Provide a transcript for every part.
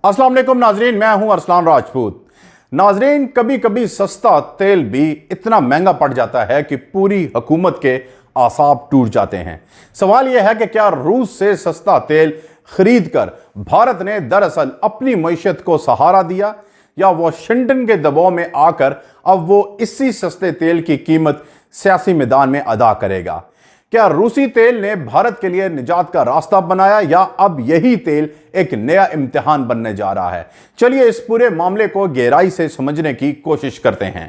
अस्सलाम वालेकुम नाजरीन, मैं हूं अरसलान राजपूत। नाजरीन, कभी कभी सस्ता तेल भी इतना महंगा पड़ जाता है कि पूरी हुकूमत के आसाब टूट जाते हैं। सवाल यह है कि क्या रूस से सस्ता तेल खरीद कर भारत ने दरअसल अपनी मईशत को सहारा दिया, या वाशिंगटन के दबाव में आकर अब वो इसी सस्ते तेल की कीमत सियासी मैदान में अदा करेगा? क्या रूसी तेल ने भारत के लिए निजात का रास्ता बनाया, या अब यही तेल एक नया इम्तिहान बनने जा रहा है? चलिए इस पूरे मामले को गहराई से समझने की कोशिश करते हैं।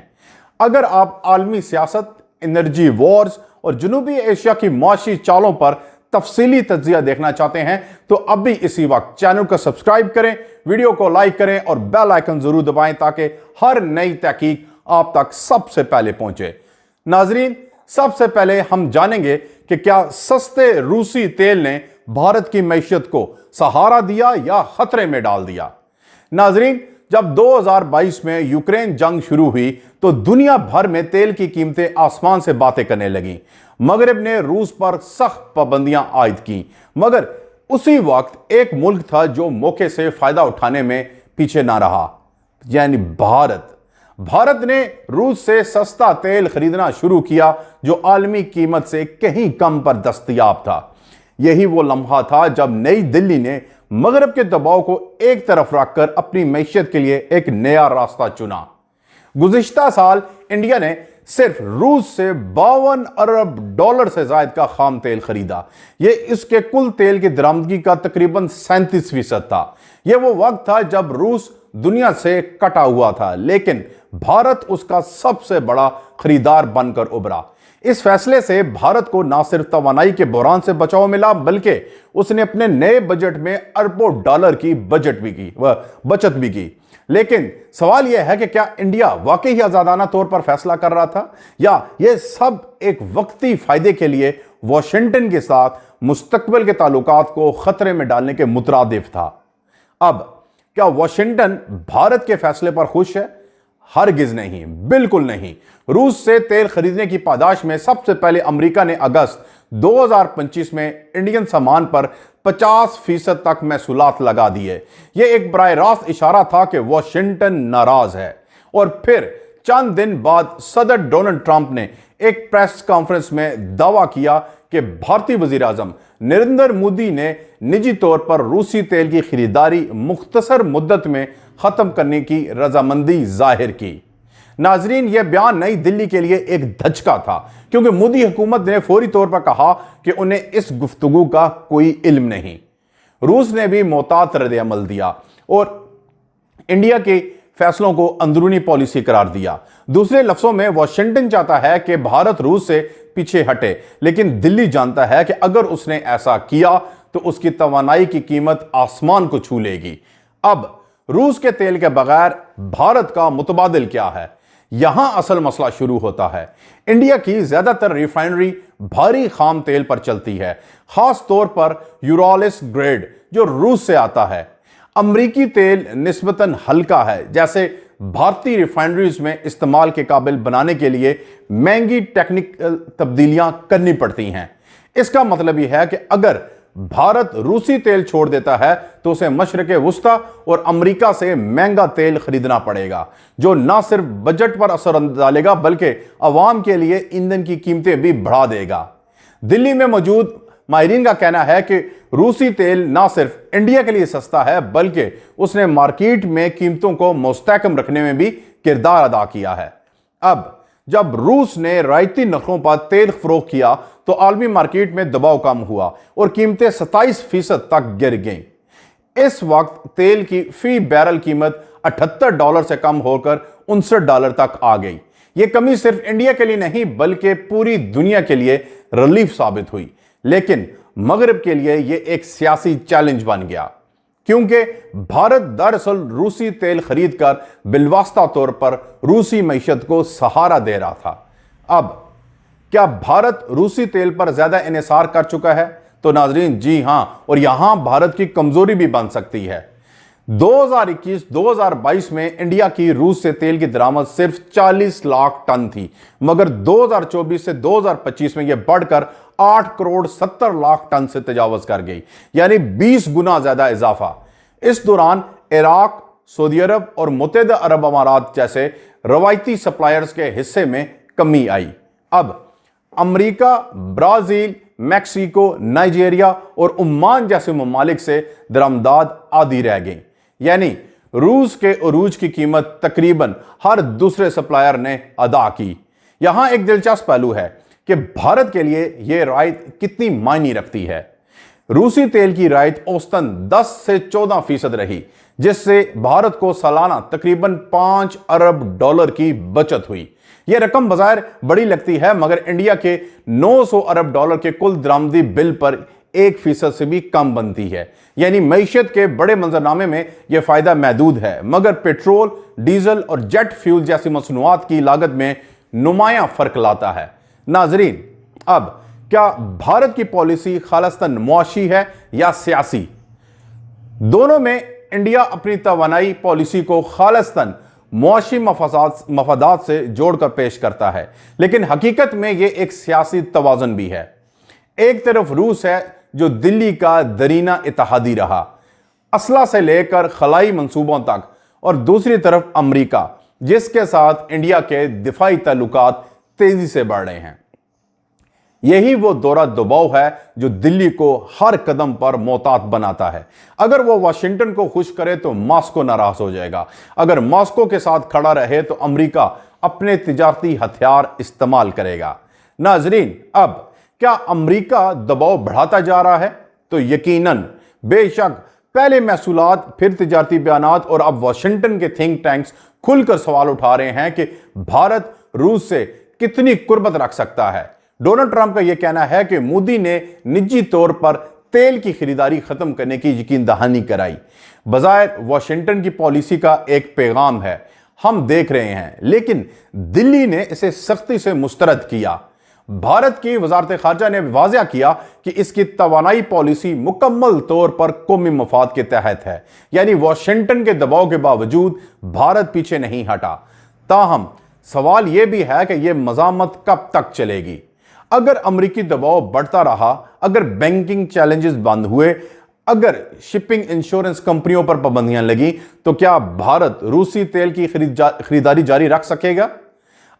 अगर आप आलमी सियासत, एनर्जी वॉर्स और जनूबी एशिया की मुआशी चालों पर तफसीली तज्जिया देखना चाहते हैं तो अब भी इसी वक्त चैनल को सब्सक्राइब करें, वीडियो को लाइक करें और बेल आइकन जरूर दबाएं ताकि हर नई तहकीक आप तक सबसे पहले पहुंचे। नाजरीन, सबसे पहले हम जानेंगे कि क्या सस्ते रूसी तेल ने भारत की मईशत को सहारा दिया या खतरे में डाल दिया। नाजरीन, जब 2022 में यूक्रेन जंग शुरू हुई तो दुनिया भर में तेल की कीमतें आसमान से बातें करने लगी। मगरब ने रूस पर सख्त पाबंदियां आयद की, मगर उसी वक्त एक मुल्क था जो मौके से फायदा उठाने में पीछे ना रहा, यानी भारत ने रूस से सस्ता तेल खरीदना शुरू किया जो आलमी कीमत से कहीं कम पर दस्तयाब था। यही वो लम्हा था जब नई दिल्ली ने मगरब के दबाव को एक तरफ रखकर अपनी मईशत के लिए एक नया रास्ता चुना। गुज़िश्ता साल इंडिया ने सिर्फ रूस से $52 अरब से जायद का खाम तेल खरीदा। यह इसके कुल तेल की दरामदगी का तकरीबन 37% था। यह वो वक्त था जब रूस दुनिया से कटा हुआ था, लेकिन भारत उसका सबसे बड़ा खरीदार बनकर उभरा। इस फैसले से भारत को न सिर्फ तवानाई के बहरान से बचाव मिला, बल्कि उसने अपने नए बजट में अरबों डॉलर की बचत भी की। लेकिन सवाल यह है कि क्या इंडिया वाकई ही आजादाना तौर पर फैसला कर रहा था, या यह सब एक वक्ती फायदे के लिए वाशिंगटन के साथ मुस्तकबिल के ताल्लुकात को खतरे में डालने के मुतरादिफ था? अब क्या वाशिंगटन भारत के फैसले पर खुश है? हरगिज नहीं, बिल्कुल नहीं। रूस से तेल खरीदने की पादाश में सबसे पहले अमेरिका ने अगस्त 2025 में इंडियन सामान पर 50% तक महसूलात लगा दिए। यह एक बराह रास्त इशारा था कि वाशिंगटन नाराज है। और फिर चंद दिन बाद सदर डोनाल्ड ट्रंप ने एक प्रेस कॉन्फ्रेंस में दावा किया कि भारतीय वजीर आजम नरेंद्र मोदी ने निजी तौर पर रूसी तेल की खरीदारी मुख्तसर मुद्दत में खत्म करने की रजामंदी जाहिर की। नाजरीन, यह बयान नई दिल्ली के लिए एक धचका था, क्योंकि मोदी हुकूमत ने फौरी तौर पर कहा कि उन्हें इस गुफ्तगू का कोई इल्म नहीं। रूस ने भी मोहतात रद्द-ए-अमल दिया और इंडिया के फैसलों को अंदरूनी पॉलिसी करार दिया। दूसरे लफ्जों में, वाशिंगटन चाहता है कि भारत रूस से पीछे हटे, लेकिन दिल्ली जानता है कि अगर उसने ऐसा किया तो उसकी तवानाई की कीमत आसमान को छू लेगी। अब रूस के तेल के बगैर भारत का मुतबादिल क्या है? यहां असल मसला शुरू होता है। इंडिया की ज्यादातर रिफाइनरी भारी खाम तेल पर चलती है, खास तौर पर यूरालिस ग्रेड जो रूस से आता है। अमरीकी तेल निस्बतन हल्का है, जैसे भारतीय रिफाइनरीज में इस्तेमाल के काबिल बनाने के लिए महंगी टेक्निकल तब्दीलियां करनी पड़ती हैं। इसका मतलब यह है कि अगर भारत रूसी तेल छोड़ देता है तो उसे मशरक़ वुस्ता और अमेरिका से महंगा तेल खरीदना पड़ेगा, जो न सिर्फ बजट पर असर डालेगा बल्कि अवाम के लिए ईंधन की कीमतें भी बढ़ा देगा। दिल्ली में मौजूद माहिरीन का कहना है कि रूसी तेल न सिर्फ इंडिया के लिए सस्ता है, बल्कि उसने मार्केट में कीमतों को मुस्तहकम रखने में भी किरदार अदा किया है। अब जब रूस ने रायती नरखों पर तेल फरोख्त किया तो आलमी मार्केट में दबाव कम हुआ और कीमतें 27% तक गिर गईं। इस वक्त तेल की फी बैरल कीमत $78 से कम होकर $59 तक आ गई। यह कमी सिर्फ इंडिया के लिए नहीं बल्कि पूरी दुनिया के लिए रिलीफ साबित हुई, लेकिन मगरब के लिए यह एक सियासी चैलेंज बन गया, क्योंकि भारत दरअसल रूसी तेल खरीदकर बिलवास्ता तौर पर रूसी मईशत को सहारा दे रहा था। अब क्या भारत रूसी तेल पर ज्यादा इन्हिसार कर चुका है? तो नाजरीन, जी हां, और यहां भारत की कमजोरी भी बन सकती है। 2021-2022 में इंडिया की रूस से तेल की दरामद सिर्फ 40 लाख टन थी, मगर 2024 से 2025 में यह बढ़कर 8 करोड़ 70 लाख टन से तजावज कर गई, यानी 20 गुना ज्यादा इजाफा। इस दौरान इराक, सऊदी अरब और मुत्तहिदा अरब अमारात जैसे रवायती सप्लायर्स के हिस्से में कमी आई। अब अमेरिका, ब्राजील, मैक्सिको, नाइजीरिया और ओमान जैसे ममालिक से दरामदाद आधी रह गई। यानी रूस के उरूज की कीमत तकरीबन हर दूसरे सप्लायर ने अदा की। यहां एक दिलचस्प पहलू है कि भारत के लिए यह रायत कितनी मायने रखती है। रूसी तेल की रायत औसतन 10 से 14% रही, जिससे भारत को सालाना तकरीबन $5 अरब की बचत हुई। यह रकम बज़ाहिर बड़ी लगती है, मगर इंडिया के $900 अरब के कुल दरामदी बिल पर 1% से भी कम बनती है। यानी मईशत के बड़े मंजरनामे में यह फायदा महदूद है, मगर पेट्रोल, डीजल और जेट फ्यूल जैसी मसनूआत की लागत में नुमाया फर्क लाता है। नाजरीन, अब क्या भारत की पॉलिसी खालिस्तान मुआशी है या सियासी? दोनों में इंडिया अपनी तवानाई पॉलिसी को खालिस्तान मुआशी मफादात से जोड़कर पेश करता है, लेकिन हकीकत में यह एक सियासी तवाज़ुन भी है। एक तरफ रूस है जो दिल्ली का दरीना इत्तेहादी रहा, असला से लेकर खलाई मंसूबों तक, और दूसरी तरफ अमेरिका, जिसके साथ इंडिया के दिफाई ताल्लुकात तेजी से बढ़ रहे हैं। यही वो दौरा दबाव है जो दिल्ली को हर कदम पर मोहतात बनाता है। अगर वो वाशिंगटन को खुश करे तो मॉस्को नाराज हो जाएगा, अगर मॉस्को के साथ खड़ा रहे तो अमेरिका अपने तिजारती हथियार इस्तेमाल करेगा। नाजरीन, अब क्या अमेरिका दबाव बढ़ाता जा रहा है? तो यकीनन, बेशक, पहले महसूलात, फिर तिजारती बयानात और अब वाशिंगटन के थिंक टैंक्स खुलकर सवाल उठा रहे हैं कि भारत रूस से कितनी कुर्बत रख सकता है। डोनाल्ड ट्रंप का यह कहना है कि मोदी ने निजी तौर पर तेल की खरीदारी खत्म करने की यकीन दहानी कराई। बज़ाहिर वाशिंगटन की पॉलिसी का एक पैगाम है, हम देख रहे हैं, लेकिन दिल्ली ने इसे सख्ती से मुस्तरद किया। भारत की वजारत खारजा ने वाज़ेह किया कि इसकी तवानाई पॉलिसी मुकम्मल तौर पर कौमी मफाद के तहत है। यानी वाशिंगटन के दबाव के बावजूद भारत पीछे नहीं हटा। ताहम सवाल यह भी है कि यह मज़ामत कब तक चलेगी? अगर अमरीकी दबाव बढ़ता रहा, अगर बैंकिंग चैलेंजेस बंद हुए, अगर शिपिंग इंश्योरेंस कंपनियों पर पाबंदियां लगी, तो क्या भारत रूसी तेल की खरीदारी जारी रख सकेगा?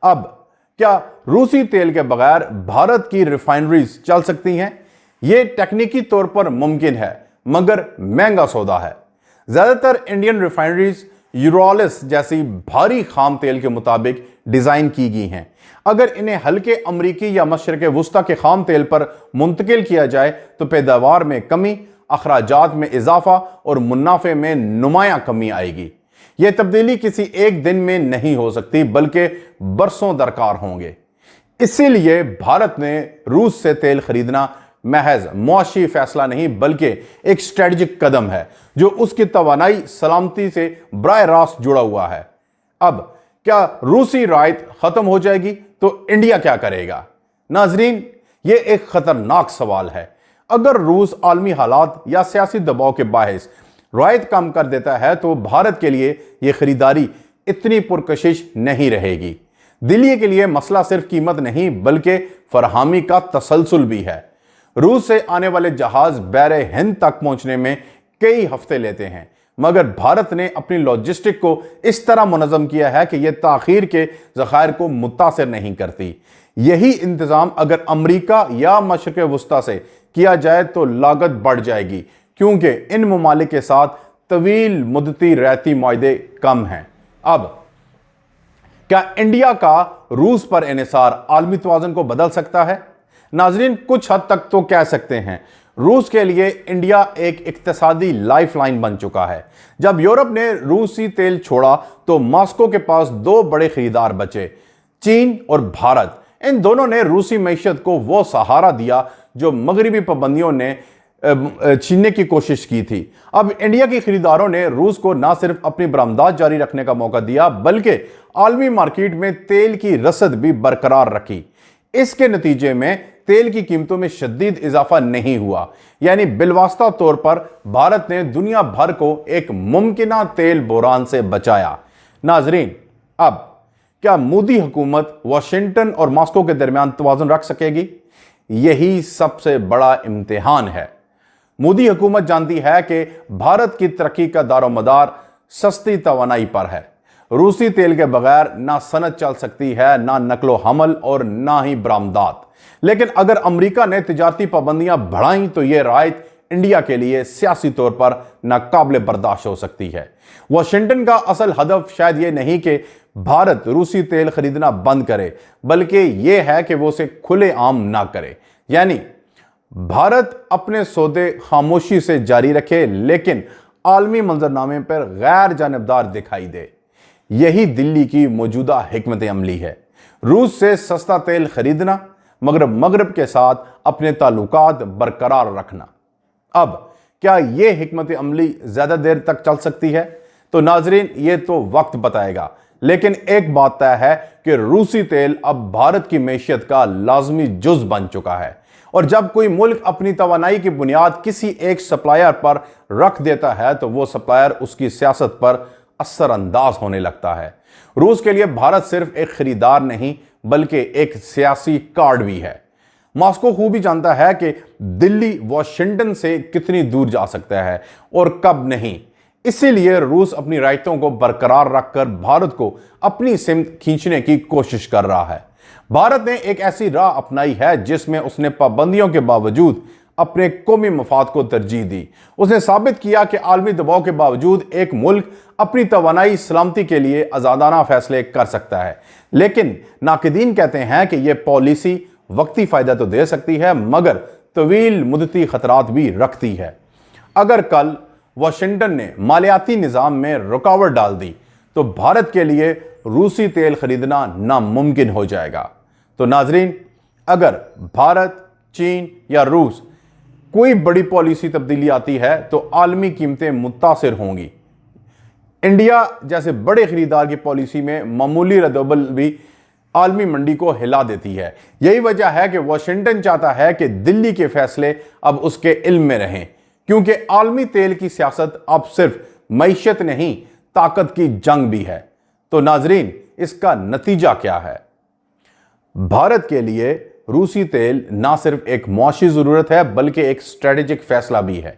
अब क्या रूसी तेल के बगैर भारत की रिफाइनरीज चल सकती हैं? यह टेक्निकी तौर पर मुमकिन है, मगर महंगा सौदा है। ज्यादातर इंडियन रिफाइनरीज यूरोलिस जैसी भारी खाम तेल के मुताबिक डिजाइन की गई हैं। अगर इन्हें हल्के अमरीकी या मशरक़ वुस्ता के खाम तेल पर मुंतकिल किया जाए तो पैदावार में कमी, अखराजात में इजाफा और मुनाफे में नुमायां कमी आएगी। यह तब्दीली किसी एक दिन में नहीं हो सकती, बल्कि बरसों दरकार होंगे। इसीलिए भारत ने रूस से तेल खरीदना महज मुआशी फैसला नहीं, बल्कि एक स्ट्रेटजिक कदम है जो उसकी तवानाई सलामती से बराह रास्त जुड़ा हुआ है। अब क्या रूसी रायत खत्म हो जाएगी तो इंडिया क्या करेगा? नाजरीन, यह एक खतरनाक सवाल है। अगर रूस आलमी हालात या सियासी दबाव के बायस रायत कम कर देता है तो भारत के लिए यह खरीदारी इतनी पुरकशिश नहीं रहेगी। दिल्ली के लिए मसला सिर्फ कीमत नहीं, बल्कि फरहामी का तसलसल भी है। रूस से आने वाले जहाज बहरे हिंद तक पहुंचने में कई हफ्ते लेते हैं, मगर भारत ने अपनी लॉजिस्टिक को इस तरह मुनज़्ज़म किया है कि यह ताखीर के ज़खायर को मुतासिर नहीं करती। यही इंतज़ाम अगर अमरीका या मशरक़ वुस्ता से किया जाए तो लागत बढ़ जाएगी, क्योंकि इन ममालिक के साथ तवील मुद्दती रहती मुआहदे कम हैं। अब क्या इंडिया का रूस पर इन्हिसार आलमी तवाज़ुन को बदल सकता है? नाजरीन, कुछ हद तक तो कह सकते हैं। रूस के लिए इंडिया एक इक्तिसादी लाइफलाइन बन चुका है। जब यूरोप ने रूसी तेल छोड़ा तो मॉस्को के पास दो बड़े खरीदार बचे, चीन और भारत। इन दोनों ने रूसी मईशत को वो सहारा दिया जो मगरबी पाबंदियों ने छीनने की कोशिश की थी। अब इंडिया के खरीदारों ने रूस को न सिर्फ अपनी बरामदात जारी रखने का मौका दिया, बल्कि आलमी मार्केट में तेल की रसद भी बरकरार रखी। इसके नतीजे में तेल की कीमतों में शदीद इजाफा नहीं हुआ। यानी बिलवास्ता तौर पर भारत ने दुनिया भर को एक मुमकिना तेल बुहरान से बचाया। नाजरीन, अब क्या मोदी हुकूमत वाशिंगटन और मॉस्को के दरमियान तवाज़ुन रख सकेगी? यही सबसे बड़ा इम्तिहान है। मोदी हुकूमत जानती है कि भारत की तरक्की का दारोमदार सस्ती तवानाई पर है। रूसी तेल के बगैर ना सनत चल सकती है, ना नकलो हमल और ना ही बरामदात। लेकिन अगर अमेरिका ने तिजारती पाबंदियां बढ़ाई तो यह रायत इंडिया के लिए सियासी तौर पर नाकाबिले बर्दाश्त हो सकती है। वाशिंगटन का असल हदफ शायद यह नहीं कि भारत रूसी तेल खरीदना बंद करे, बल्कि यह है कि वो उसे खुले आम ना करे। यानी भारत अपने सौदे खामोशी से जारी रखे, लेकिन आलमी मंजरनामे पर गैर जानिबदार दिखाई दे। यही दिल्ली की मौजूदा हिकमत अमली है, रूस से सस्ता तेल खरीदना मगर मगरब के साथ अपने ताल्लुकात बरकरार रखना। अब क्या यह हिकमत अमली ज्यादा देर तक चल सकती है? तो नाजरीन, ये तो वक्त बताएगा, लेकिन एक बात तय है कि रूसी तेल अब भारत की मैशियत का लाजमी जुज बन चुका है। और जब कोई मुल्क अपनी तवानाई की बुनियाद किसी एक सप्लायर पर रख देता है तो वो सप्लायर उसकी सियासत पर असरअंदाज होने लगता है। रूस के लिए भारत सिर्फ एक खरीदार नहीं बल्कि एक सियासी कार्ड भी है। मॉस्को खूबी जानता है कि दिल्ली वाशिंगटन से कितनी दूर जा सकता है और कब नहीं। इसीलिए रूस अपनी रायतों को बरकरार रखकर भारत को अपनी सिमत खींचने की कोशिश कर रहा है। भारत ने एक ऐसी राह अपनाई है जिसमें उसने पाबंदियों के बावजूद अपने कौमी मफाद को तरजीह दी। उसने साबित किया कि आलमी दबाव के बावजूद एक मुल्क अपनी तवानाई सलामती के लिए आज़ादाना फैसले कर सकता है। लेकिन नाकिदीन कहते हैं कि यह पॉलिसी वक्ती फ़ायदा तो दे सकती है मगर तवील मुद्दती खतरात भी रखती है। अगर कल वाशिंगटन ने मालियाती निज़ाम में रुकावट डाल दी तो भारत के लिए रूसी तेल खरीदना नामुमकिन हो जाएगा। तो नाजरीन, अगर भारत, चीन या रूस कोई बड़ी पॉलिसी तब्दीली आती है तो आलमी कीमतें मुतासिर होंगी। इंडिया जैसे बड़े खरीदार की पॉलिसी में मामूली रद्दबदल भी आलमी मंडी को हिला देती है। यही वजह है कि वाशिंगटन चाहता है कि दिल्ली के फैसले अब उसके इल्म में रहें, क्योंकि आलमी तेल की सियासत अब सिर्फ मईशत नहीं ताकत की जंग भी है। तो नाजरीन, इसका नतीजा क्या है? भारत के लिए रूसी तेल ना सिर्फ एक मुआशी ज़रूरत है बल्कि एक स्ट्रेटेजिक फैसला भी है।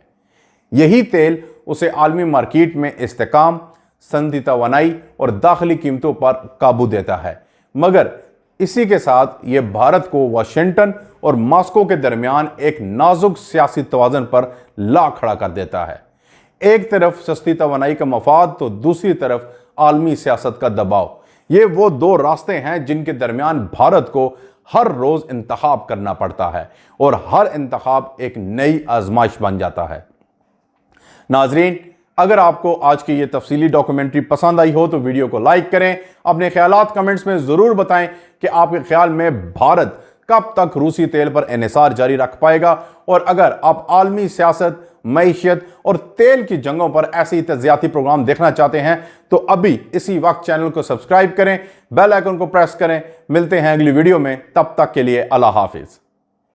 यही तेल उसे आलमी मार्केट में इस्तेकाम, सनती तवानाई और दाखिली कीमतों पर काबू देता है। मगर इसी के साथ यह भारत को वाशिंगटन और मॉस्को के दरमियान एक नाजुक सियासी तवाज़न पर ला खड़ा कर देता है। एक तरफ सस्ती तवानाई का मफाद तो दूसरी तरफ आलमी सियासत का दबाव। ये वो दो रास्ते हैं जिनके दरमियान भारत को हर रोज इंतखाब करना पड़ता है और हर इंतखाब एक नई आजमाइश बन जाता है। नाजरीन, अगर आपको आज की ये तफसीली डॉक्यूमेंट्री पसंद आई हो तो वीडियो को लाइक करें। अपने ख्यालात कमेंट्स में ज़रूर बताएं कि आपके ख्याल में भारत कब तक रूसी तेल पर इन्हिसार जारी रख पाएगा। और अगर आप आलमी सियासत, मईशत और तेल की जंगों पर ऐसे तज्जियाती प्रोग्राम देखना चाहते हैं तो अभी इसी वक्त चैनल को सब्सक्राइब करें, बेल आइकन को प्रेस करें। मिलते हैं अगली वीडियो में, तब तक के लिए अल्लाह हाफिज।